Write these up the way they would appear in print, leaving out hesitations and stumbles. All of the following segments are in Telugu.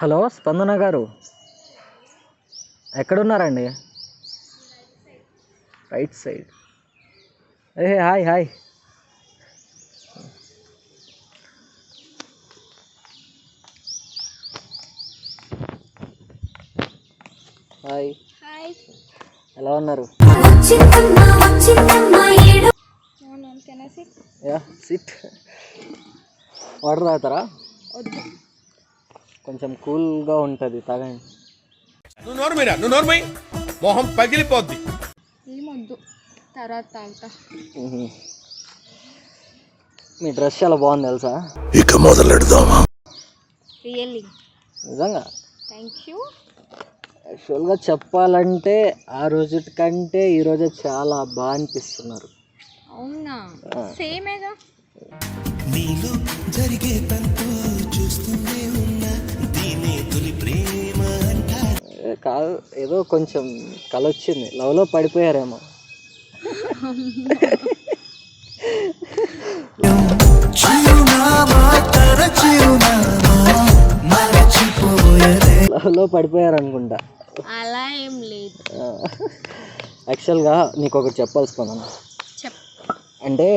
హలో స్పందన గారు, ఎక్కడున్నారండి? Right side. Hi hi. Hi hi, ఎలా ఉన్నారు? Yeah SIT. వాటర్ తాగుతారా? వద్దు, కొంచెం కూల్గా ఉంటుంది, తాగండి. నువ్వు నోర్మై మొహం పగిలిపోద్ది. ఏమొద్దు, తర్వాత తాగుతా. మీ డ్రెస్ చాలా బాగుంది తెలుసా? ఇక మొదలెడదామా? రియల్లీ నిజంగా. Thank you. యాక్చువల్గా చెప్పాలంటే ఆ రోజు కంటే ఈరోజే చాలా బాగా అనిపిస్తున్నారు. అవునా? సేమేగా. నీలో జరిగే తంతు చూస్తూనే ఉన్నా దీనే తొలి ప్రేమ అంటారు. కాదు, ఏదో కొంచెం కలొచ్చింది, లవ్లో పడిపోయారేమో. లవ్లో పడిపోయారు అనుకుంటా. అలా ఏం లేదు. యాక్చువల్గా నీకు ఒకటి చెప్పాల్సి పోను. చెప్. అంటే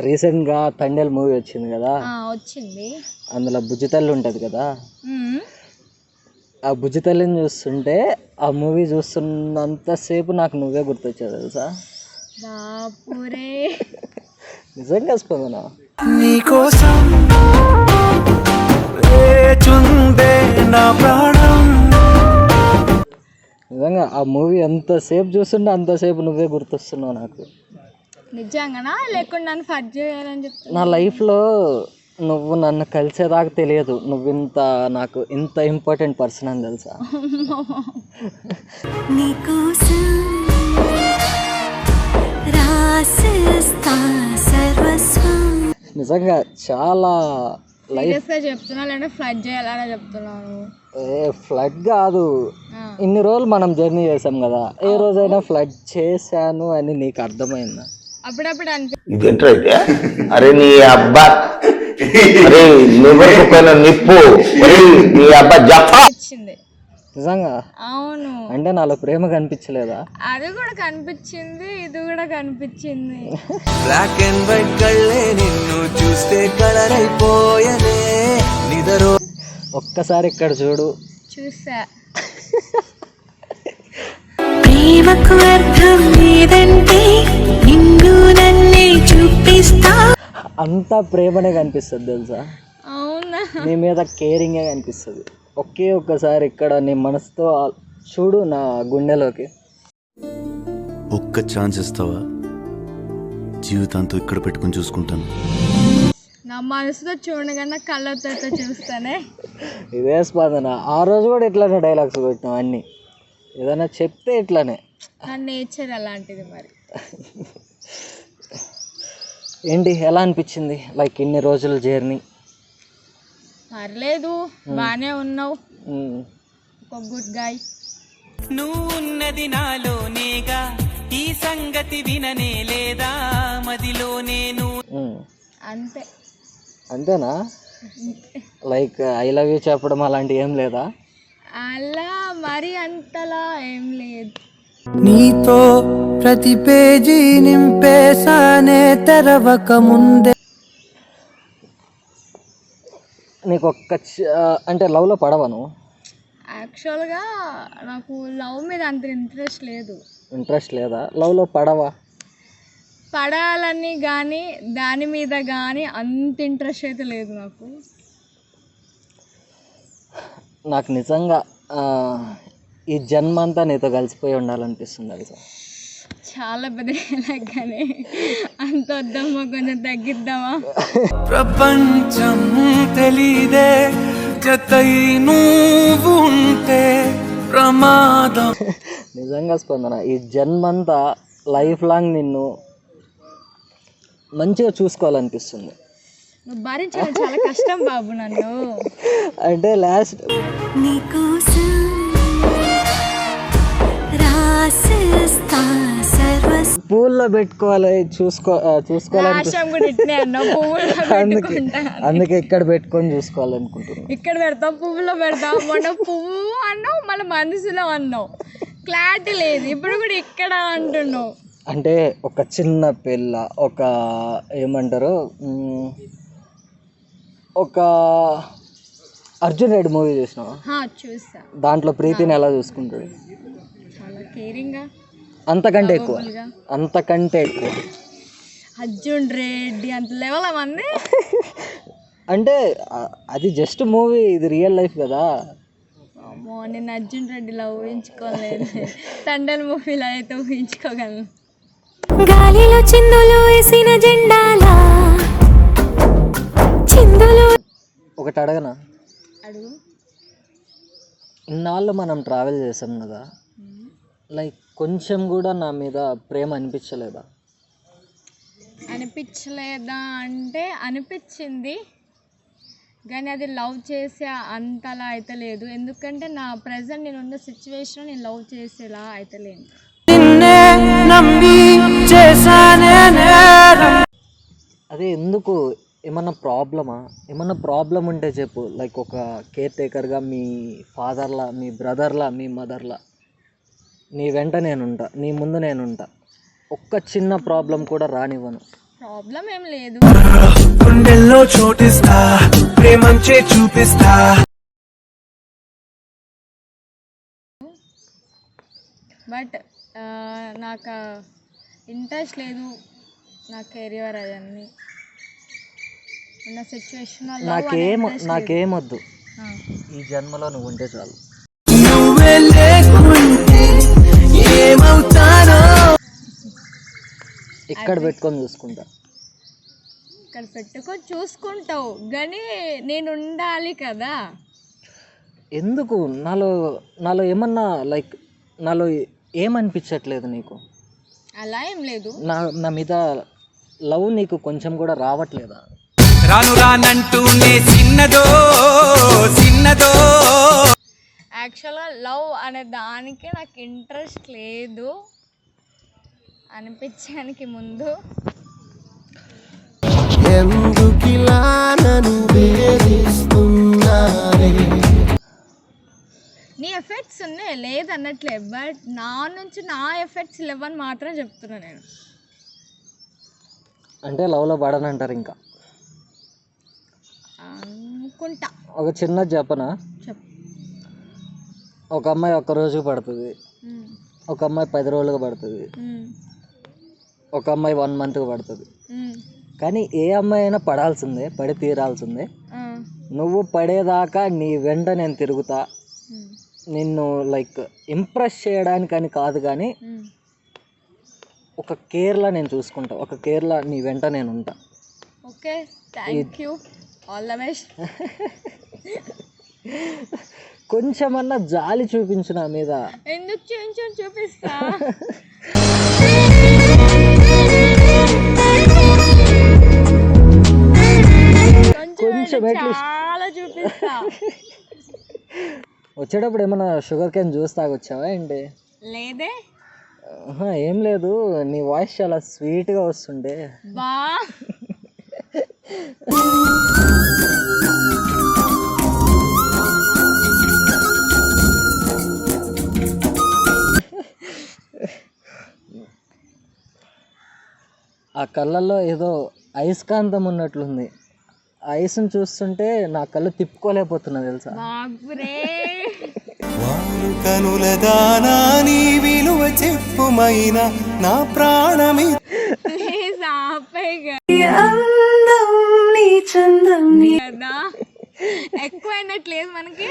రీసెంట్గా తండేల్ మూవీ వచ్చింది కదా, వచ్చింది. అందులో బుజ్జితల్లి ఉంటుంది కదా, ఆ బుజ్జితల్లిని చూస్తుంటే ఆ మూవీ చూస్తున్నంతసేపు నాకు నువ్వే గుర్తొచ్చావు తెలుసా? బాపురే. నిజంగా స్పందన. నీకోసం వేచుండే నా ప్రాణం. నిజంగా ఆ మూవీ ఎంతసేపు చూస్తుంటే అంతసేపు నువ్వే గుర్తొస్తున్నావు నాకు. నిజంగానా లేకుండా నన్ను ఫట్ చేయాలని చెప్తున్నా? నా లైఫ్లో నువ్వు నన్ను కలిసేదాకా తెలియదు నువ్వు నాకు ఇంత ఇంపార్టెంట్ పర్సన్ అని తెలుసా? నిజంగా చాలా లైఫ్ చెప్తున్నా, లేదంటే ఫ్లడ్ చేయాలని చెప్తున్నాను? ఫ్లడ్ కాదు, ఇన్ని రోజులు మనం జర్నీ చేసాం కదా, ఏ రోజైనా ఫ్లడ్ చేశాను అని నీకు అర్థమైందా? అప్పుడప్పుడు ఇదేంట్రా అయితే? అరే నీ అబ్బా, అరే నువ్వు నిప్పు, నీ అబ్బా జఫా. నిజంగా? అవును. అంటే నాలో ప్రేమ కనిపించలేదా? అది కూడా కనిపించింది, ఇది కూడా కనిపించింది. బ్లాక్ అండ్ వైట్ కళ్ళే నిన్ను చూస్తే కలర్ అయిపోయనే నిదరో. ఒక్కసారి ఇక్కడ చూడు. చూసా. ప్రేమకు అర్థం లేదంటే నిన్ను నన్నే చూపిస్తా. అంతా ప్రేమనే కనిపిస్తుంది తెలుసా? అవునా? నీ మీద కేరింగే కనిపిస్తుంది. ఒక్కసారి ఇక్కడ నీ మనసుతో చూడు నా గుండెలోకి. ఒక్క ఛాన్స్ ఇస్తావా? జీవితాంతో ఇక్కడ పెట్టుకుని చూసుకుంటాను. నా మనసుతో చూడగానే కళ్ళతో చూస్తానే. ఇదే స్పందన. ఆ రోజు కూడా ఇట్లానే డైలాగ్స్ కొట్టినాం అన్నీ. ఏదైనా చెప్తే ఇట్లానే. నా నేచర్ అలాంటిది. మరి ఏంటి, ఎలా అనిపించింది లైక్ ఇన్ని రోజుల జర్నీ? పర్లేదు, బానే ఉన్నావు. ఒక గుడ్ గాయ్. నువ్వు ఉన్నది నాలోనేగా, ఈ సంగతి విననే లేదా మదిలో నేను. అంతే. అంతేనా? లైక్ ఐ లవ్ యూ చెప్పడం అలాంటివి ఏం లేదా? అలా మరి అంతలా ఏం లేదు. నీతో ప్రతి పేజీ నింపేసానే తెరవక ముందే. నీకు అంటే లవ్లో పడవను? యాక్చువల్గా నాకు లవ్ మీద అంత ఇంట్రెస్ట్ లేదు. ఇంట్రెస్ట్ లేదా? లవ్లో పడవా? పడాలని కానీ దాని మీద కానీ అంత ఇంట్రెస్ట్ అయితే లేదు నాకు. నాకు నిజంగా ఈ జన్మ అంతా నీతో కలిసిపోయి ఉండాలనిపిస్తుంది తెలుసా? చాలా పెద్ద కానీ అంత వద్దామా, కొంచెం తగ్గిద్దామా? ప్రపంచం తెలీదే జతై నువ్వు ఉంటే ప్రమాదం. నిజంగా స్పందన, ఈ జన్మంతా లైఫ్ లాంగ్ నిన్ను మంచిగా చూసుకోవాలనిపిస్తుంది. నువ్వు భరించడం చాలా కష్టం బాబు నన్ను. అంటే లాస్ట్ పూల్లో పెట్టుకోవాలి చూసుకోవాలని ఆశ్రమం కూడా ఇట్నే అన్నావు, పువ్వుల్లో పెట్టుకుంటా. అందుకే ఇక్కడ పెట్టుకొని చూసుకోవాలనుకుంటున్నాను. ఇక్కడ పెడతాం, పువ్వులో పెడతాం. మొన్న పువ్వు అన్నావు, మన మనసులో అన్నావు, క్లారిటీ లేదు. ఇప్పుడు కూడా ఇక్కడ అంటున్నావు. అంటే ఒక చిన్న పిల్ల, ఒక ఏమంటారు, ఒక అర్జున్ రెడ్డి మూవీ చూసినావా? చూసా. దాంట్లో ప్రీతిని ఎలా చూసుకుంటాడు? చాలా కేరింగ్గా, అంతకంటే ఎక్కువ. అర్జున్ రెడ్డి అంత లెవెల్ అవన్నీ. అంటే అది జస్ట్ మూవీ, ఇది రియల్ లైఫ్ కదా. అమ్మో, నేను అర్జున్ రెడ్డిలా ఊహించుకోలేదు. తండ్రి మూవీలో అయితే ఊహించుకోగలను. గాలిలో చిందులు వేసిన జెండాలా చిందులు. ఒకటి అడగనా? అడుగు. ఇన్నాళ్ళు మనం ట్రావెల్ చేసాం కదా, లైక్ కొంచెం కూడా నా మీద ప్రేమ అనిపించలేదా? అనిపించలేదా అంటే అనిపించింది, కానీ అది లవ్ చేసే అంతలా అయితే లేదు. ఎందుకంటే నా ప్రజెంట్ నేను ఉన్న సిచ్యువేషన్ నేను లవ్ చేసేలా అయితే లేదు. అదే ఎందుకు? ఏమన్నా ప్రాబ్లమా? ఏమన్నా ప్రాబ్లం ఉంటే చెప్పు. లైక్ ఒక కేర్ టేకర్గా, మీ ఫాదర్లా, మీ బ్రదర్లా, మీ మదర్లా నీ వెంట నేనుంటా, నీ ముందు నేనుంటా. ఒక్క చిన్న ప్రాబ్లం కూడా రానివ్వను. ప్రాబ్లం ఏం లేదు. గుండెల్లో చోటిస్తా, ప్రేమంచే చూపిస్తా. బట్ నాకు ఇంట్రెస్ట్ లేదు నా కెరియర్ అవన్నీ ఉన్న సిచ్యువేషన్. నాకేమొద్దు, ఈ జన్మలో నువ్వు ఉంటే చాలు. నువ్వే లేకుంటే ఏమవుతానో ఇక్కడ పెట్టుకొని చూసుకుంటా. ఇక్కడ పెట్టుకొని చూసుకుంటావు, కానీ నేను ఉండాలి కదా. ఎందుకు? నాలో ఏమన్నా లైక్ నాలో ఏమనిపించట్లేదు నీకు? అలా ఏం లేదు. నా మీద లవ్ నీకు కొంచెం కూడా రావట్లేదా? రాను రానంటూనే చిన్నదో చిన్నదో. యాక్చువల్గా లవ్ అనే దానికి నాకు ఇంట్రెస్ట్ లేదు అనిపించడానికి ముందు. ఎందుకిలా నన్ను వేధిస్తున్నారే? నీ ఎఫెక్ట్స్ ఉన్నాయి లేదన్నట్లే, బట్ నా నుంచి నా ఎఫెక్ట్స్ లేవని మాత్రం చెప్తున్నా నేను. అంటే లవ్లో పడనంటారు ఇంకా? అనుకుంటా. ఒక చిన్నది చెప్పనా? చెప్పు. ఒక అమ్మాయి 1 రోజుకు పడుతుంది, ఒక అమ్మాయి 10 రోజులకు పడుతుంది, ఒక అమ్మాయి 1 మంత్కి పడుతుంది. కానీ ఏ అమ్మాయి అయినా పడాల్సిందే, పడి తీరాల్సిందే. నువ్వు పడేదాకా నీ వెంట నేను తిరుగుతా. నిన్ను లైక్ ఇంప్రెస్ చేయడానికని కాదు, కానీ ఒక కేర్లా నేను చూసుకుంటా, ఒక కేర్లా నీ వెంట నేను ఉంటా. Okay, thank you, all the best. కొంచెమన్నా జాలి చూపించు నా మీద. ఎందుకు చూపిస్తా. కొంచెం చాలా చూపిస్తా. వచ్చేటప్పుడు ఏమన్నా షుగర్ క్యాన్ జ్యూస్ తాగొచ్చావా ఏంటి? లేదే. ఏం లేదు, నీ వాయిస్ చాలా స్వీట్గా వస్తుండే. బా ఆ కళ్ళల్లో ఏదో అయస్కాంతం ఉన్నట్లుంది. ఐస్ని చూస్తుంటే నా కళ్ళు తిప్పుకోలేకపోతున్నా తెలుసా. వారు కనుల దానా నీ విలువ చెప్పుమైనా నా ప్రాణమి. కదా ఎక్కువైనట్లేదు మనకి.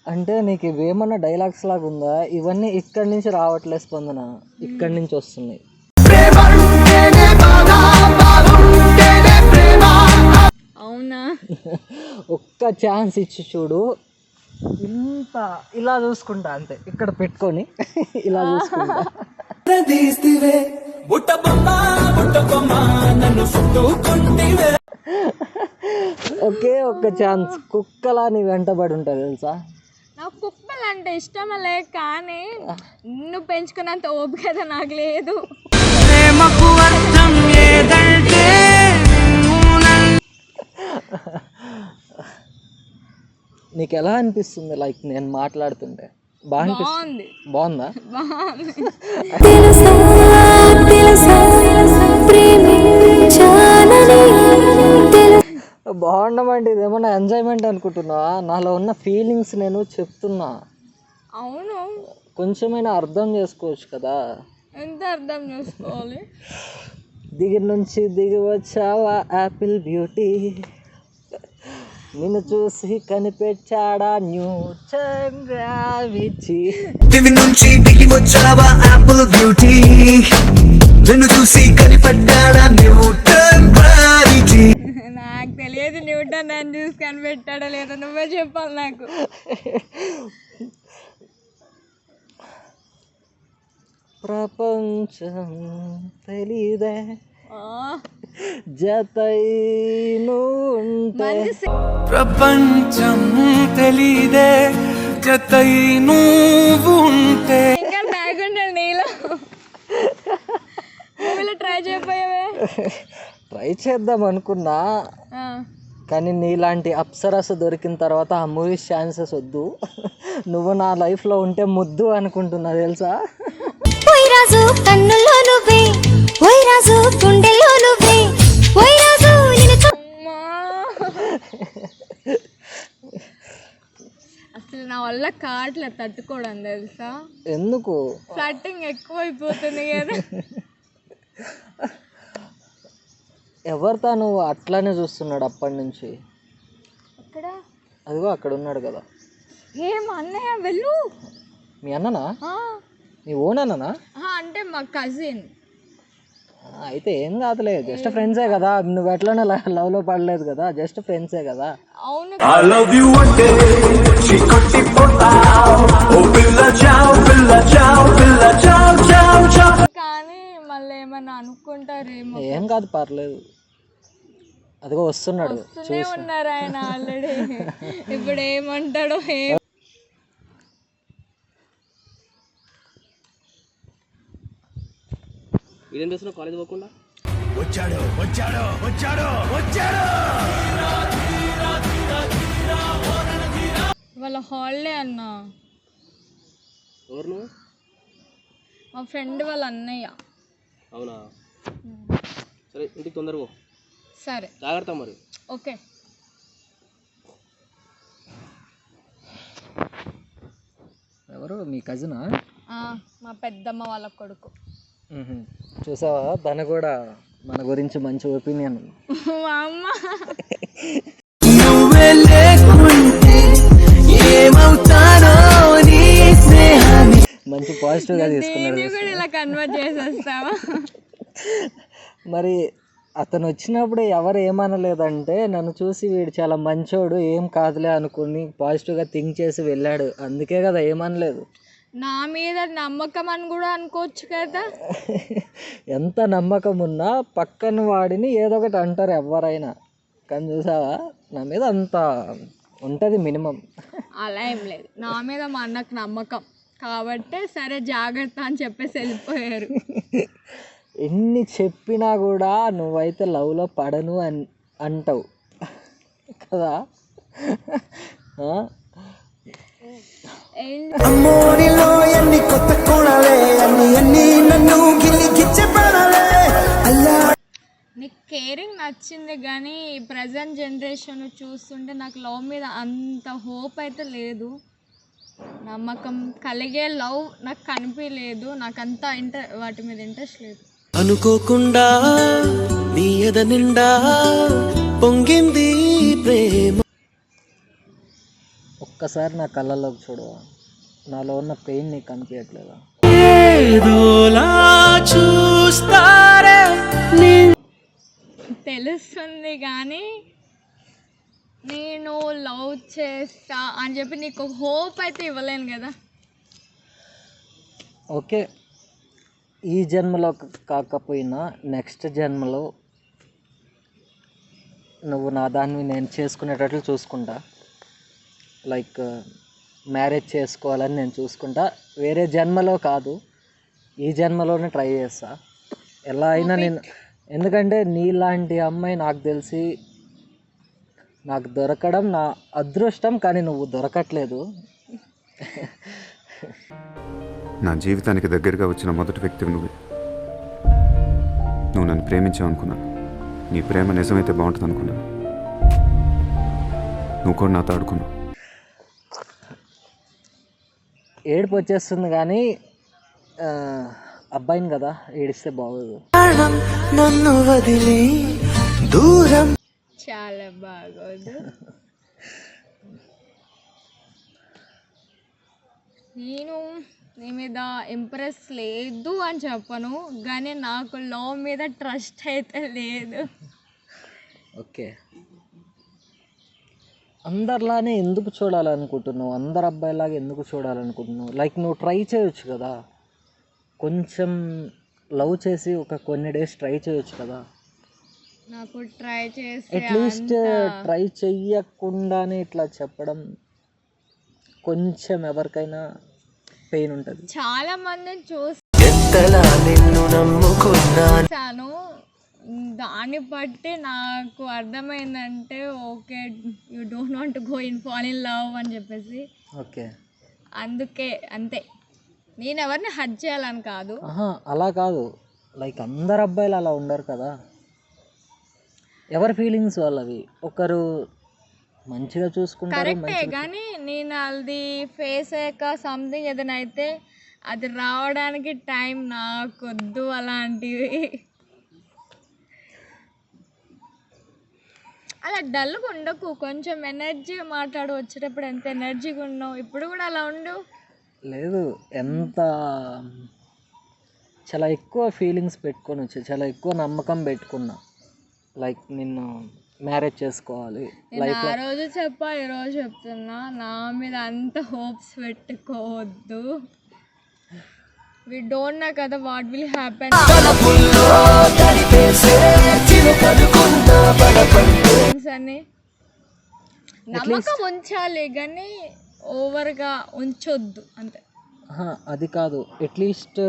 అంటే నీకు ఇవేమన్నా డైలాగ్స్ లాగా ఉందా? ఇవన్నీ ఇక్కడి నుంచి రావట్లేదు స్పందన, ఇక్కడి నుంచి వస్తున్నాయి. అవునా? ఒక్క ఛాన్స్ ఇచ్చి చూడు. ఇంత ఇలా చూసుకుంటా అంతే, ఇక్కడ పెట్టుకొని ఇలా చూసుకుంటా. ఒకే ఒక్క ఛాన్స్, కుక్కలా నీ వెంటబడి ఉంటా తెలుసా. నాకు కుక్కలు అంటే ఇష్టమలే, కానీ నిన్ను పెంచుకున్నంత ఓపిక నాకు లేదు. ప్రేమకు అర్థం ఏదంటే నీకు ఎలా అనిపిస్తుంది లైక్ నేను మాట్లాడుతుంటే? బాగా అనిపిస్తుంది. బాగుందా? తెలుసా తెలుసా ప్రేమించాలని బాగుండమంటే ఇదేమన్నా ఎంజాయ్మెంట్ అనుకుంటున్నావా? నాలో ఉన్న ఫీలింగ్స్ నేను చెప్తున్నా. అవును, కొంచెమైనా అర్థం చేసుకోవచ్చు కదా. ఎంత అర్థం చేసుకోవాలి? దిగి నుంచి దిగి వచ్చావా యాపిల్ బ్యూటీ, నిన్ను చూసి కనిపెట్టాడా న్యూటన్ గ్రావిటీ. దివి నుంచి దిగి వచ్చావా యాపిల్ బ్యూటీ, నిన్ను చూసి కనిపడ్డాడా న్యూటన్ గ్రావిటీ. నాకు తెలియదు న్యూటన్ నన్ను చూసి కనిపెట్టాడో లేదో, నువ్వే చెప్పాలి నాకు. ప్రపంచం తెలీదే జతై నువ్వుంటే. ప్రపంచం తెలీదే జతై నువ్వు ఉంటే. ఇంకా తాగుండాలి నీలో. మూవీలో ట్రై చేయకపోయావే? ట్రై చేద్దాం అనుకున్నా, కానీ నీలాంటి అప్సరస దొరికిన తర్వాత ఆ మూవీస్ ఛాన్సెస్ వద్దు. నువ్వు నా లైఫ్లో ఉంటే ముద్దు అనుకుంటున్నా తెలుసా. ఓయ్ రాజు కన్నుల్లో నువ్వే, ఓయ్ రాజు గుండెల్లో నువ్వే, ఓయ్ రాజు నిన్ను అసలు నా వల్ల కాట్లే తట్టుకోవడం తెలుసా. ఎందుకు? ఫ్లట్టింగ్ ఎక్కువైపోతుంది కదా. ఎవరితో నువ్వు అట్లానే చూస్తున్నాడు అప్పటి నుంచి? అక్కడ అదిగో అక్కడ ఉన్నాడు కదా. ఏం అన్నయ్య వెళ్ళు. మీ అన్ననా? నీ ఓన్ అన్ననా? అంటే మా కజిన్. అయితే ఏం కాదులే, జస్ట్ ఫ్రెండ్సే కదా. నువ్వు ఎట్లనే లవ్లో పడలేదు కదా, జస్ట్ ఫ్రెండ్సే కదా. అవును, I love you అంటే చీకటి పోతావ్, ఓ పిల్ల చావ్ పిల్ల చావ్ పిల్ల చావ్ చావ్ చావ్. కానీ మళ్ళీ ఏమన్నా అనుకుంటారేమో. ఏం కాదు, పర్లేదు. అదిగో వస్తున్నాడు, వస్తూనే ఉన్నారు ఆయన ఆల్రెడీ. ఇప్పుడు ఏమంటాడో ఏం. ఇదేం చేస్తున్నావు కాలేజ్ పోకుండా? వచ్చాడు వచ్చాడు వచ్చాడు వచ్చాడు. వాళ్ళ హాలిడే అన్న. ఎవరు నువ్వు? మా ఫ్రెండ్ వాళ్ళ అన్నయ్య. అవునా, సరే ఇంటికి తొందరగా పో. సరే జాగ్రత్త మరి. ఓకే. ఎవరు మీ కజినా? మా పెద్దమ్మ వాళ్ళ కొడుకు. చూసావా, తను కూడా మన గురించి మంచి ఒపీనియన్. మా అమ్మ నువ్వే లేకుంటే ఏమవుతానో నీ స్నేహాన్ని. మంచి పాజిటివ్గా తీసుకున్నాడు. దీన్ని కూడా ఇలా కన్వర్ట్ చేసేస్తావా? మరి అతను వచ్చినప్పుడు ఎవరు ఏమనలేదంటే, నన్ను చూసి వీడు చాలా మంచోడు ఏం కాదులే అనుకుని పాజిటివ్గా థింక్ చేసి వెళ్ళాడు. అందుకే కదా ఏమనలేదు. నా మీద నమ్మకం అని కూడా అనుకోవచ్చు కదా. ఎంత నమ్మకం ఉన్నా పక్కన వాడిని ఏదో ఒకటి అంటారు ఎవరైనా. కానీ చూసావా, నా మీద అంత ఉంటుంది మినిమం. అలా ఏం లేదు, నా మీద మా అన్నకు నమ్మకం కాబట్టి సరే జాగ్రత్త అని చెప్పేసి వెళ్ళిపోయారు. ఎన్ని చెప్పినా కూడా నువ్వైతే లవ్లో పడను అంటావు కదా. అమ్మోనిలో ఎన్ని కొత్త కోణాలే, అన్ని అన్ని నన్ను గిచ్చిపడాలే. అల్లా నీకు కేరింగ్ నచ్చింది, కానీ ఈ ప్రజెంట్ జనరేషన్ చూస్తుంటే నాకు లవ్ మీద అంత హోప్ అయితే లేదు. నమ్మకం కలిగే లవ్ నాకు కనిపించలేదు. నాకు అంత వాటి మీద ఇంట్రెస్ట్ లేదు. అనుకోకుండా నీ ఎద నిండా పొంగింది ప్రేమ. ఒక్కసారి నా కళ్ళల్లోకి చూడు, నాలో ఉన్న పెయిన్ నీకు కనిపించట్లేదా? ఏదోలా చూస్తారే తెలుస్తుంది, కానీ నేను లవ్ చేస్తా అని చెప్పి నీకు హోప్ అయితే ఇవ్వలేను కదా. ఓకే, ఈ జన్మలో కాకపోయినా నెక్స్ట్ జన్మలో నువ్వు నా దాన్ని నేను చేసుకునేటట్లు చూసుకుంటా. లైక్ మ్యారేజ్ చేసుకోవాలని నేను చూసుకుంటా. వేరే జన్మలో కాదు, ఈ జన్మలోనే ట్రై చేస్తా ఎలా అయినా నేను. ఎందుకంటే నీలాంటి అమ్మాయి నాకు తెలిసి నాకు దొరకడం నా అదృష్టం, కానీ నువ్వు దొరకట్లేదు. నా జీవితానికి దగ్గరగా వచ్చిన మొదటి వ్యక్తివి నువ్వే. నువ్వు నన్ను ప్రేమించావు అనుకున్నాను. నీ ప్రేమ నిజమైతే బాగుంటుంది అనుకున్నాను. నువ్వు కూడా నాతో ఆడుకున్నావు. ఏడుపు వచ్చేస్తుంది కానీ అబ్బాయిని కదా, ఏడిస్తే బాగోదు. నన్ను వదిలి దూరం చాలా బాగోదు. నేను నీ మీద ఇంప్రెస్ లేదు అని చెప్పను, కానీ నాకు లవ్ మీద ట్రస్ట్ అయితే లేదు. ఓకే, అందరిలానే ఎందుకు చూడాలనుకుంటున్నావు? అందరు అబ్బాయిలాగా ఎందుకు చూడాలనుకుంటున్నావు? లైక్ నువ్వు ట్రై చేయొచ్చు కదా, కొంచెం లవ్ చేసి ఒక కొన్ని డేస్ ట్రై చేయొచ్చు కదా. నాకు ట్రై చేసి అట్లీస్ట్ ట్రై చెయ్యకుండానే ఇట్లా చెప్పడం కొంచెం ఎవరికైనా పెయిన్ ఉంటుంది. చాలా మందిని నిన్ను చూసాను, దాన్ని బట్టి నాకు అర్థమైందంటే okay you don't want to go in fall in love అని చెప్పేసి. ఓకే, అందుకే అంతే, నేను ఎవరిని హర్ట్ చేయాలని కాదు. అలా కాదు, లైక్ అందరు అబ్బాయిలు అలా ఉండరు కదా, ఎవరి ఫీలింగ్స్ వాళ్ళవి. ఒకరు మంచిగా చూసుకుంటారు. కరెక్టే, కానీ నేను అది ఫేస్ అయ్యాక సంథింగ్ ఏదైనా అయితే అది రావడానికి టైం నాకొద్దు అలాంటివి. అలా డల్గా ఉండకు, కొంచెం ఎనర్జీగా మాట్లాడు. వచ్చేటప్పుడు ఎంత ఎనర్జీగా ఉన్నావు, ఇప్పుడు కూడా అలా ఉండు. లేదు, ఎంత చాలా ఎక్కువ ఫీలింగ్స్ పెట్టుకొని వచ్చా, చాలా ఎక్కువ నమ్మకం పెట్టుకున్నా. లైక్ నిన్ను మ్యారేజ్ చేసుకోవాలి. నేను ఆ రోజు చెప్పా, ఈరోజు చెప్తున్నా, నా మీద అంత హోప్స్ పెట్టుకోవద్దు. వి డోంట్ నో కదా వాట్ విల్ హ్యాపెన్ అని. నమ్మకం ఉంచాలి కానీ ఓవర్గా ఉంచొద్దు అంతే. అది కాదు, అట్లీస్ట్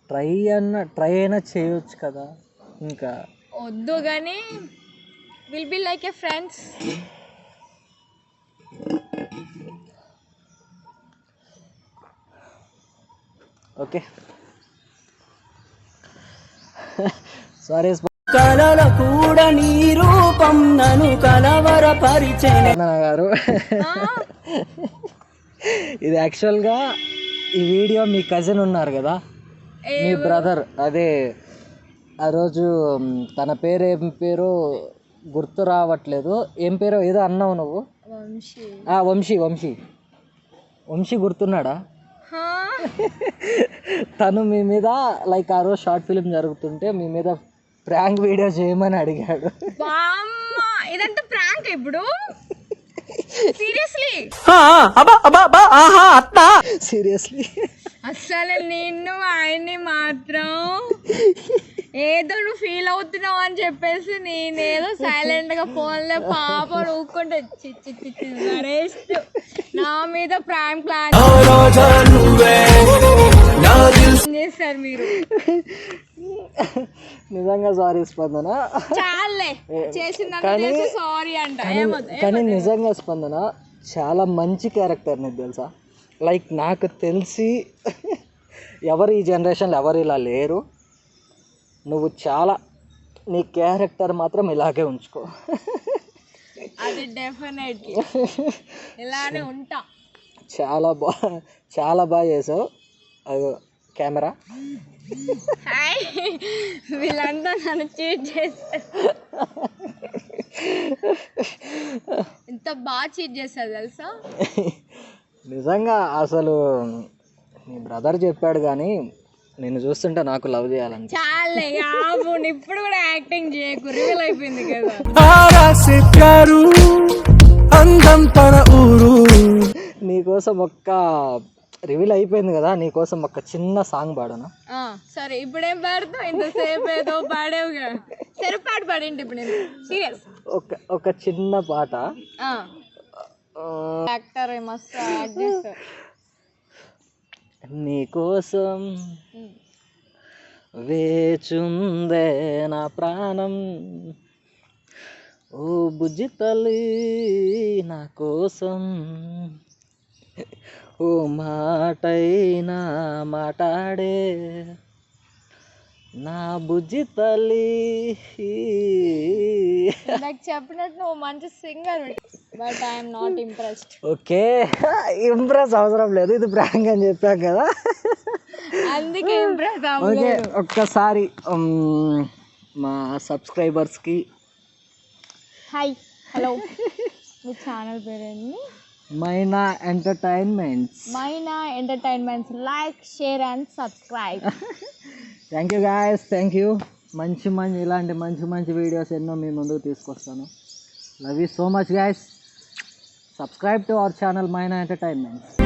ట్రై అయినా చేయొచ్చు కదా. ఇంకా వద్దు కానీ will be like A friends. Okay, sorry కలల కూడా నీ రూపం నన్ను కలవర గారు. ఇది యాక్చువల్గా ఈ వీడియో మీ కజిన్ ఉన్నారు కదా, మీ బ్రదర్, అదే ఆ రోజు తన పేరు ఏం పేరు గుర్తు రావట్లేదు, ఏం పేరో ఏదో అన్నావు నువ్వు. వంశీ గుర్తున్నాడా? తను మీ మీద లైక్ ఆ రోజు షార్ట్ ఫిలిం జరుగుతుంటే మీ మీద ప్రాంక్ వీడియో చేయమని అడిగాడు. ఇదంతా ప్రాంక్ ఇప్పుడు? సీరియస్లీ అసలు నిన్ను ఆయన్ని మాత్రం ఏదో నువ్వు ఫీల్ అవుతున్నావు అని చెప్పేసి నేనేదో సైలెంట్గా ఫోన్లో పాప ఊక్కుంటే నా మీద ప్రైమ్ ప్లాన్ చేస్తారు మీరు. నిజంగా సారీ స్పందన, చాలే చేసిన సారీ అంట. కానీ నిజంగా స్పందన చాలా మంచి క్యారెక్టర్, నీకు తెలుసా? లైక్ నాకు తెలిసి ఎవరు ఈ జనరేషన్లో ఎవరు ఇలా లేరు. నువ్వు చాలా, నీ క్యారెక్టర్ మాత్రం ఇలాగే ఉంచుకో. అది డెఫినెట్లీ ఇలానే ఉంటా. చాలా బాగా చేసావు. అది కెమెరా హాయ్, వీళ్ళంతా నన్ను చీట్ చేస్తారు. ఎంత బాగా చీట్ చేస్తారు తెలుసా? నిజంగా అసలు నీ బ్రదర్ చెప్పాడు కానీ నేను చూస్తుంటే నాకు లవ్ చేయాలని. చాలే ఇప్పుడు కూడా యాక్టింగ్ చేయకు, రివీల్ అయిపోయింది కదా. నీకోసం ఒక్క రివీల్ అయిపోయింది కదా, నీకోసం ఒక చిన్న సాంగ్ పాడనా? సరే, ఇప్పుడేం పాడుతావు? ఇంతసేపు ఏదో పాడేవుగా, సరే పాడు పాడేంటి ఇప్పుడు నేను సీరియస్. ఒక చిన్న పాట యాక్టర్ మస్తు యాక్ట్ చేస్తారు. నీకోసం వేచుందే నా ప్రాణం, ఓ బుజ్జి తల్లి నా కోసం, ఓ మాటైనా మాట్లాడే నా బుజ్జి తల్లి. నాకు చెప్పినట్టు నువ్వు మంచి singer, but I'm not impressed. Okay, impress అవసరం లేదు, ఇది ప్రాంక్ అని చెప్పాం కదా. అందుకే ఇంప్రెస్ ఓకే, అవ్వలేదు. ఒక్కసారి మా సబ్స్క్రైబర్స్కి హాయ్, హలో. మీ ఛానల్ పేరేంటి? Maina entertainments. Maina entertainments. Like, share and subscribe. Thank you guys, thank you. ఇలాంటి మంచి వీడియోస్ ఎన్నో మీ ముందుకు తీసుకొస్తాను. Love you so much guys. Subscribe to our channel Maina entertainments.